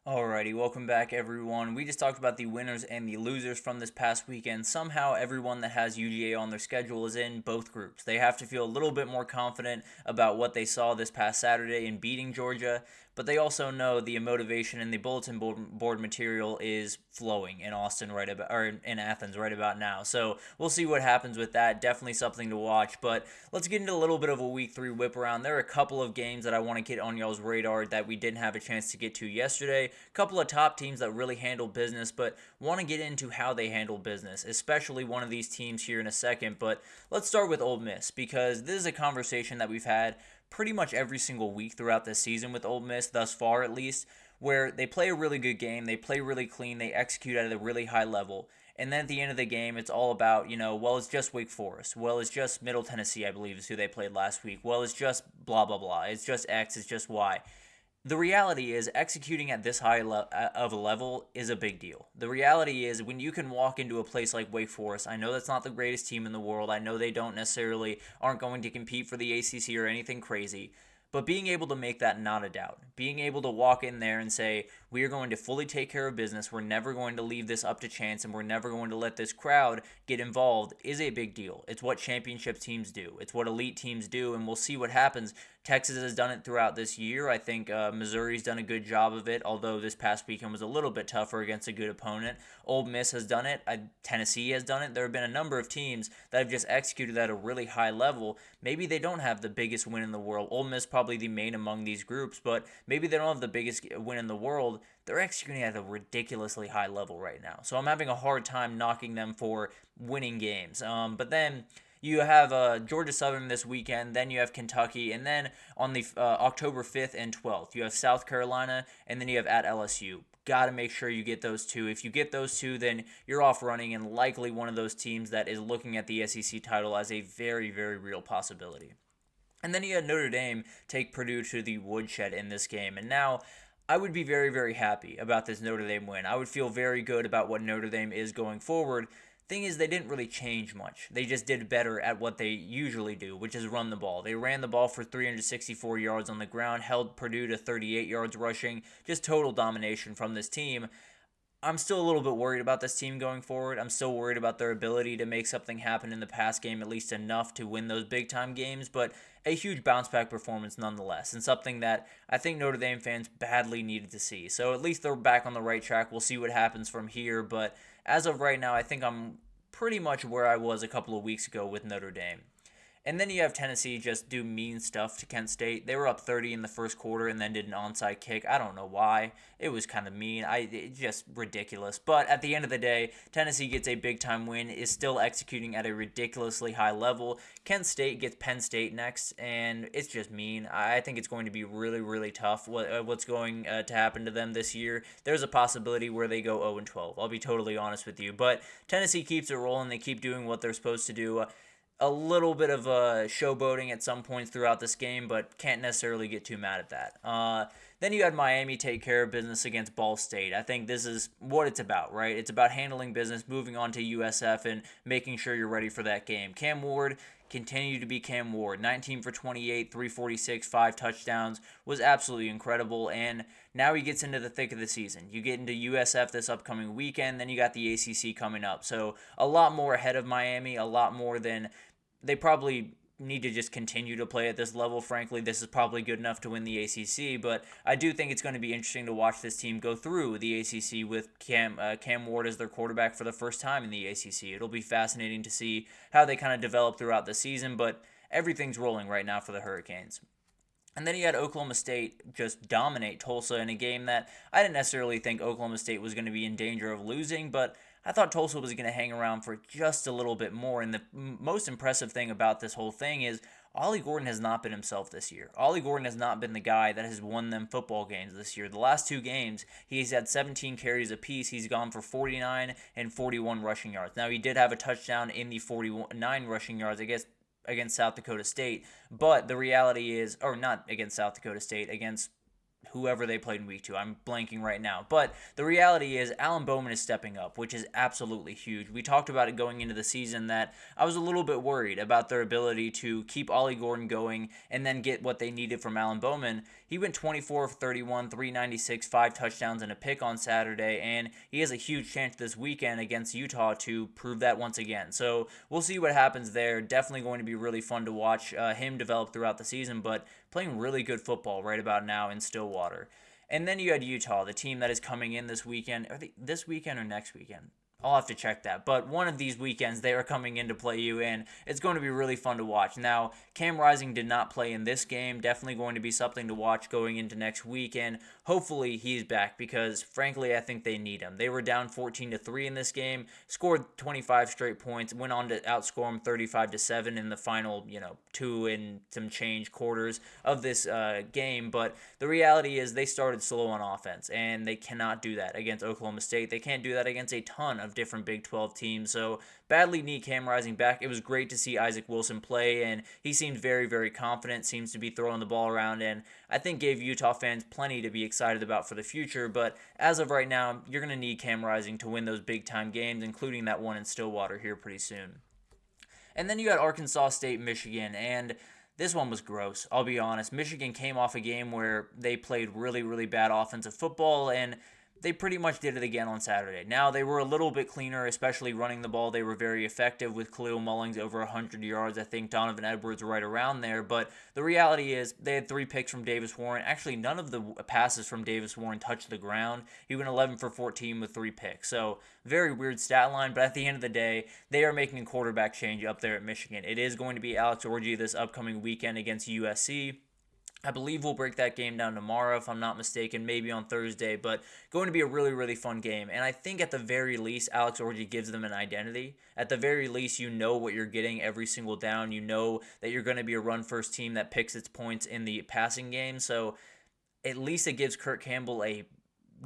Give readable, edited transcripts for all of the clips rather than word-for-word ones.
Alrighty, welcome back everyone. We just talked about the winners and the losers from this past weekend. Somehow everyone that has UGA on their schedule is in both groups. They have to feel a little bit more confident about what they saw this past Saturday in beating Georgia, but they also know the motivation and the bulletin board material is flowing in Austin right about or in Athens right about now. So we'll see what happens with that. Definitely something to watch. But let's get into a little bit of a week 3 whip around. There are a couple of games that I want to get on y'all's radar that we didn't have a chance to get to yesterday. A couple of top teams that really handle business, but want to get into how they handle business, especially one of these teams here in a second. But let's start with Ole Miss because this is a conversation that we've had pretty much every single week throughout this season with Ole Miss, thus far at least, where they play a really good game, they play really clean, they execute at a really high level. And then at the end of the game, it's all about, well, it's just Wake Forest. Well, it's just Middle Tennessee, I believe, is who they played last week. Well, it's just blah, blah, blah. It's just X, it's just Y. The reality is executing at this high of a level is a big deal. The reality is when you can walk into a place like Wake Forest, I know that's not the greatest team in the world. I know they aren't going to compete for the ACC or anything crazy. But being able to make that not a doubt, being able to walk in there and say, we are going to fully take care of business, we're never going to leave this up to chance, and we're never going to let this crowd get involved is a big deal. It's what championship teams do. It's what elite teams do, and we'll see what happens. Texas has done it throughout this year. I think Missouri's done a good job of it, although this past weekend was a little bit tougher against a good opponent. Ole Miss has done it. Tennessee has done it. There have been a number of teams that have just executed at a really high level. Maybe they don't have the biggest win in the world. Ole Miss probably the main among these groups, but maybe they don't have the biggest win in the world. They're executing at a ridiculously high level right now. So I'm having a hard time knocking them for winning games. But then you have Georgia Southern this weekend, then you have Kentucky, and then on the October 5th and 12th, you have South Carolina, and then you have at LSU. Got to make sure you get those two. If you get those two, then you're off running and likely one of those teams that is looking at the SEC title as a very, very real possibility. And then you had Notre Dame take Purdue to the woodshed in this game. And now I would be very, very happy about this Notre Dame win. I would feel very good about what Notre Dame is going forward. Thing is, they didn't really change much. They just did better at what they usually do, which is run the ball. They ran the ball for 364 yards on the ground, held Purdue to 38 yards rushing, just total domination from this team. I'm still a little bit worried about this team going forward. I'm still worried about their ability to make something happen in the pass game, at least enough to win those big time games, but a huge bounce back performance nonetheless, and something that I think Notre Dame fans badly needed to see. So at least they're back on the right track. We'll see what happens from here, but as of right now, I think I'm pretty much where I was a couple of weeks ago with Notre Dame. And then you have Tennessee just do mean stuff to Kent State. They were up 30 in the first quarter and then did an onside kick. I don't know why. It was kind of mean. Just ridiculous. But at the end of the day, Tennessee gets a big-time win, is still executing at a ridiculously high level. Kent State gets Penn State next, and it's just mean. I think it's going to be really, really tough what's going to happen to them this year. There's a possibility where they go 0-12. I'll be totally honest with you. But Tennessee keeps it rolling. They keep doing what they're supposed to do. A little bit of showboating at some points throughout this game, but can't necessarily get too mad at that. Then you had Miami take care of business against Ball State. I think this is what it's about, right? It's about handling business, moving on to USF, and making sure you're ready for that game. Cam Ward continued to be Cam Ward. 19 for 28, 346, 5 touchdowns. Was absolutely incredible, and now he gets into the thick of the season. You get into USF this upcoming weekend, then you got the ACC coming up. So a lot more ahead of Miami, a lot more than they probably need to just continue to play at this level. Frankly, this is probably good enough to win the ACC, but I do think it's going to be interesting to watch this team go through the ACC with Cam Ward as their quarterback for the first time in the ACC. It'll be fascinating to see how they kind of develop throughout the season, but everything's rolling right now for the Hurricanes. And then you had Oklahoma State just dominate Tulsa in a game that I didn't necessarily think Oklahoma State was going to be in danger of losing, but I thought Tulsa was going to hang around for just a little bit more. And the most impressive thing about this whole thing is Ollie Gordon has not been himself this year. Ollie Gordon has not been the guy that has won them football games this year. The last two games, he's had 17 carries apiece. He's gone for 49 and 41 rushing yards. Now, he did have a touchdown in the 49 rushing yards, I guess, against South Dakota State. But the reality is, or not against South Dakota State, against whoever they played in week 2. I'm blanking right now. But the reality is Alan Bowman is stepping up, which is absolutely huge. We talked about it going into the season that I was a little bit worried about their ability to keep Ollie Gordon going and then get what they needed from Alan Bowman. He went 24 of 31, 396, 5 touchdowns and a pick on Saturday, and he has a huge chance this weekend against Utah to prove that once again. So we'll see what happens there. Definitely going to be really fun to watch him develop throughout the season, but playing really good football right about now in Stillwater. And then you had Utah, the team that is coming in this weekend. Are they this weekend or next weekend? I'll have to check that. But one of these weekends, they are coming in to play you, and it's going to be really fun to watch. Now, Cam Rising did not play in this game. Definitely going to be something to watch going into next week, and hopefully he's back because, frankly, I think they need him. They were down 14-3 in this game, scored 25 straight points, went on to outscore them 35-7 in the final, 2 and some change quarters of this game. But the reality is they started slow on offense, and they cannot do that against Oklahoma State. They can't do that against a ton of different Big 12 teams. So badly need Cam Rising back. It was great to see Isaac Wilson play, and he seemed very, very confident, seems to be throwing the ball around, and I think gave Utah fans plenty to be excited about for the future. But as of right now, you're going to need Cam Rising to win those big-time games, including that one in Stillwater here pretty soon. And then you got Arkansas State, Michigan, and this one was gross, I'll be honest. Michigan came off a game where they played really, really bad offensive football, and they pretty much did it again on Saturday. Now, they were a little bit cleaner, especially running the ball. They were very effective with Khalil Mullings over 100 yards. I think Donovan Edwards right around there. But the reality is they had 3 picks from Davis Warren. Actually, none of the passes from Davis Warren touched the ground. He went 11 for 14 with 3 picks. So, very weird stat line. But at the end of the day, they are making a quarterback change up there at Michigan. It is going to be Alex Orji this upcoming weekend against USC. I believe we'll break that game down tomorrow, if I'm not mistaken, maybe on Thursday, but going to be a really, really fun game. And I think at the very least, Alex Orji gives them an identity. At the very least, you know what you're getting every single down. You know that you're going to be a run-first team that picks its points in the passing game. So at least it gives Kirk Campbell a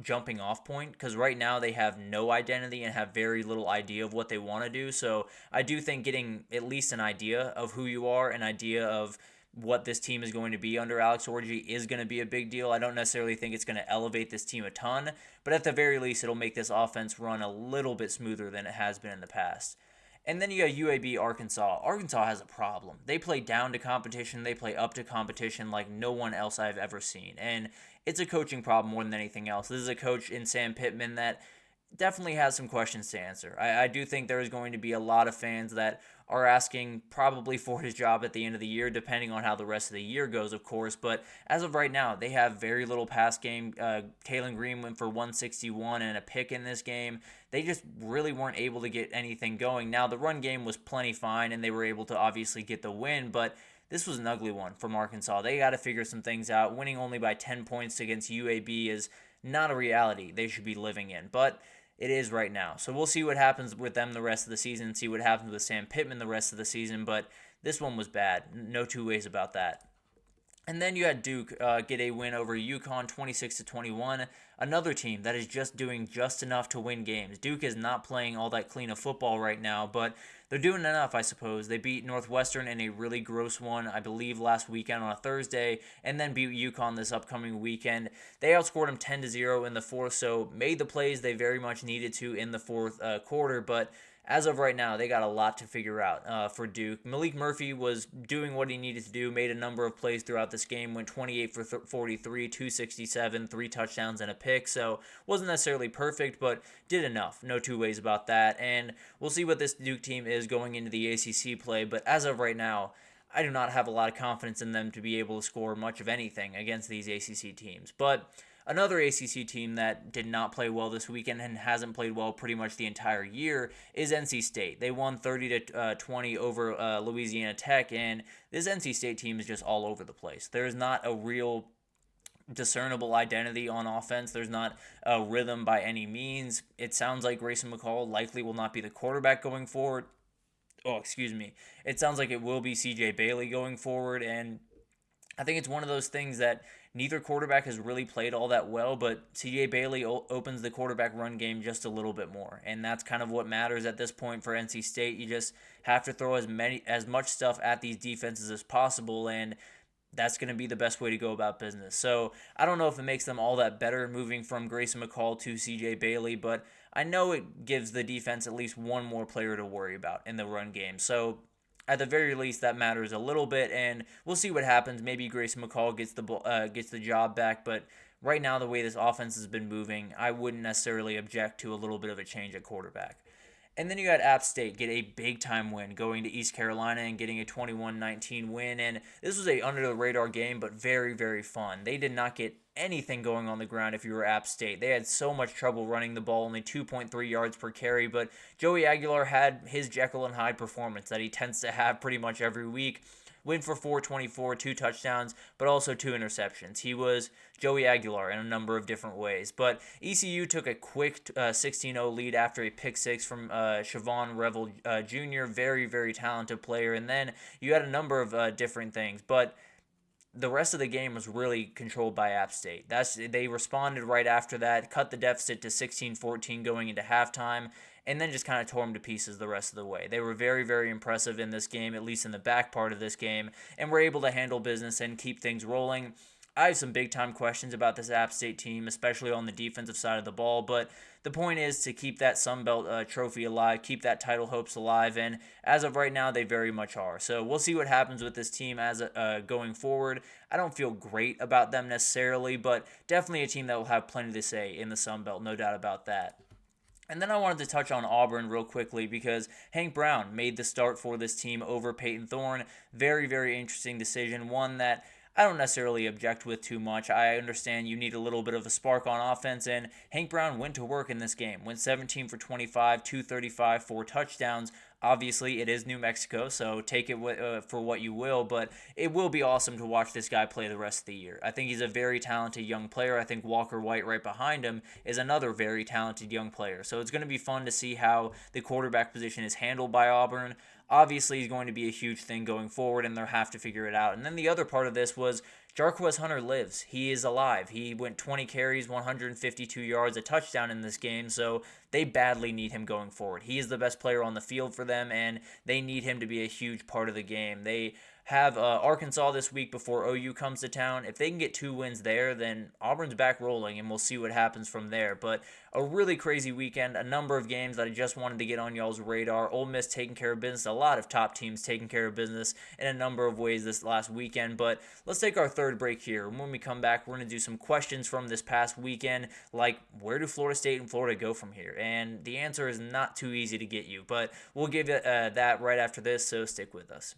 jumping off point, because right now they have no identity and have very little idea of what they want to do. So I do think getting at least an idea of who you are, an idea of what this team is going to be under Alex Orji is going to be a big deal. I don't necessarily think it's going to elevate this team a ton, but at the very least, it'll make this offense run a little bit smoother than it has been in the past. And then you got UAB Arkansas. Arkansas has a problem. They play down to competition. They play up to competition like no one else I've ever seen. And it's a coaching problem more than anything else. This is a coach in Sam Pittman that definitely has some questions to answer. I do think there is going to be a lot of fans that are asking probably for his job at the end of the year, depending on how the rest of the year goes, of course. But as of right now, they have very little pass game. Kalen Green went for 161 and a pick in this game. They just really weren't able to get anything going. Now, the run game was plenty fine, and they were able to obviously get the win, but this was an ugly one from Arkansas. They got to figure some things out. Winning only by 10 points against UAB is not a reality they should be living in, but it is right now. So we'll see what happens with them the rest of the season, see what happens with Sam Pittman the rest of the season, but this one was bad. No two ways about that. And then you had Duke get a win over UConn 26-21, another team that is just doing just enough to win games. Duke is not playing all that clean of football right now, but they're doing enough, I suppose. They beat Northwestern in a really gross one, I believe, last weekend on a Thursday, and then beat UConn this upcoming weekend. They outscored them 10-0 in the fourth, so made the plays they very much needed to in the fourth quarter, but as of right now, they got a lot to figure out for Duke. Malik Murphy was doing what he needed to do, made a number of plays throughout this game, went 28 for 43, 267, 3 touchdowns and a pick, so wasn't necessarily perfect, but did enough. No two ways about that, and we'll see what this Duke team is going into the ACC play, but as of right now, I do not have a lot of confidence in them to be able to score much of anything against these ACC teams, but another ACC team that did not play well this weekend and hasn't played well pretty much the entire year is NC State. They won 30-20 over Louisiana Tech, and this NC State team is just all over the place. There's not a real discernible identity on offense. There's not a rhythm by any means. It sounds like Grayson McCall likely will not be the quarterback going forward. It sounds like it will be CJ Bailey going forward, and I think it's one of those things that neither quarterback has really played all that well, but C.J. Bailey opens the quarterback run game just a little bit more, and that's kind of what matters at this point for NC State. You just have to throw as much stuff at these defenses as possible, and that's going to be the best way to go about business. So I don't know if it makes them all that better moving from Grayson McCall to CJ Bailey, but I know it gives the defense at least one more player to worry about in the run game. So at the very least, that matters a little bit, and we'll see what happens. Maybe Grayson McCall gets the job back, but right now, the way this offense has been moving, I wouldn't necessarily object to a little bit of a change at quarterback. And then you got App State get a big-time win going to East Carolina and getting a 21-19 win. And this was a under-the-radar game, but very, very fun. They did not get anything going on the ground if you were App State. They had so much trouble running the ball, only 2.3 yards per carry. But Joey Aguilar had his Jekyll and Hyde performance that he tends to have pretty much every week. Went for 424, 2 touchdowns, but also 2 interceptions. He was Joey Aguilar in a number of different ways. But ECU took a quick 16-0 lead after a pick six from Siobhan Revel Jr., very, very talented player. And then you had a number of different things. But the rest of the game was really controlled by App State. They responded right after that, cut the deficit to 16-14 going into halftime, and then just kind of tore them to pieces the rest of the way. They were very, very impressive in this game, at least in the back part of this game, and were able to handle business and keep things rolling. I have some big-time questions about this App State team, especially on the defensive side of the ball, but the point is to keep that Sun Belt trophy alive, keep that title hopes alive, and as of right now, they very much are. So we'll see what happens with this team as going forward. I don't feel great about them necessarily, but definitely a team that will have plenty to say in the Sun Belt, no doubt about that. And then I wanted to touch on Auburn real quickly because Hank Brown made the start for this team over Peyton Thorne. Very, very interesting decision. One that I don't necessarily object with too much. I understand you need a little bit of a spark on offense, and Hank Brown went to work in this game. Went 17 for 25, 235, 4 touchdowns. Obviously, it is New Mexico, so take it for what you will, but it will be awesome to watch this guy play the rest of the year. I think he's a very talented young player. I think Walker White right behind him is another very talented young player. So it's going to be fun to see how the quarterback position is handled by Auburn. Obviously, he's going to be a huge thing going forward, and they'll have to figure it out. And then the other part of this was Jarquez Hunter lives. He is alive. He went 20 carries, 152 yards, a touchdown in this game, so they badly need him going forward. He is the best player on the field for them, and they need him to be a huge part of the game. They have Arkansas this week before OU comes to town. If they can get 2 wins there, then Auburn's back rolling, and we'll see what happens from there. But a really crazy weekend, a number of games that I just wanted to get on y'all's radar. Ole Miss taking care of business, a lot of top teams taking care of business in a number of ways this last weekend. But let's take our third break here. When we come back, we're going to do some questions from this past weekend, like where do Florida State and Florida go from here? And the answer is not too easy to get you, but we'll give it that right after this, so stick with us.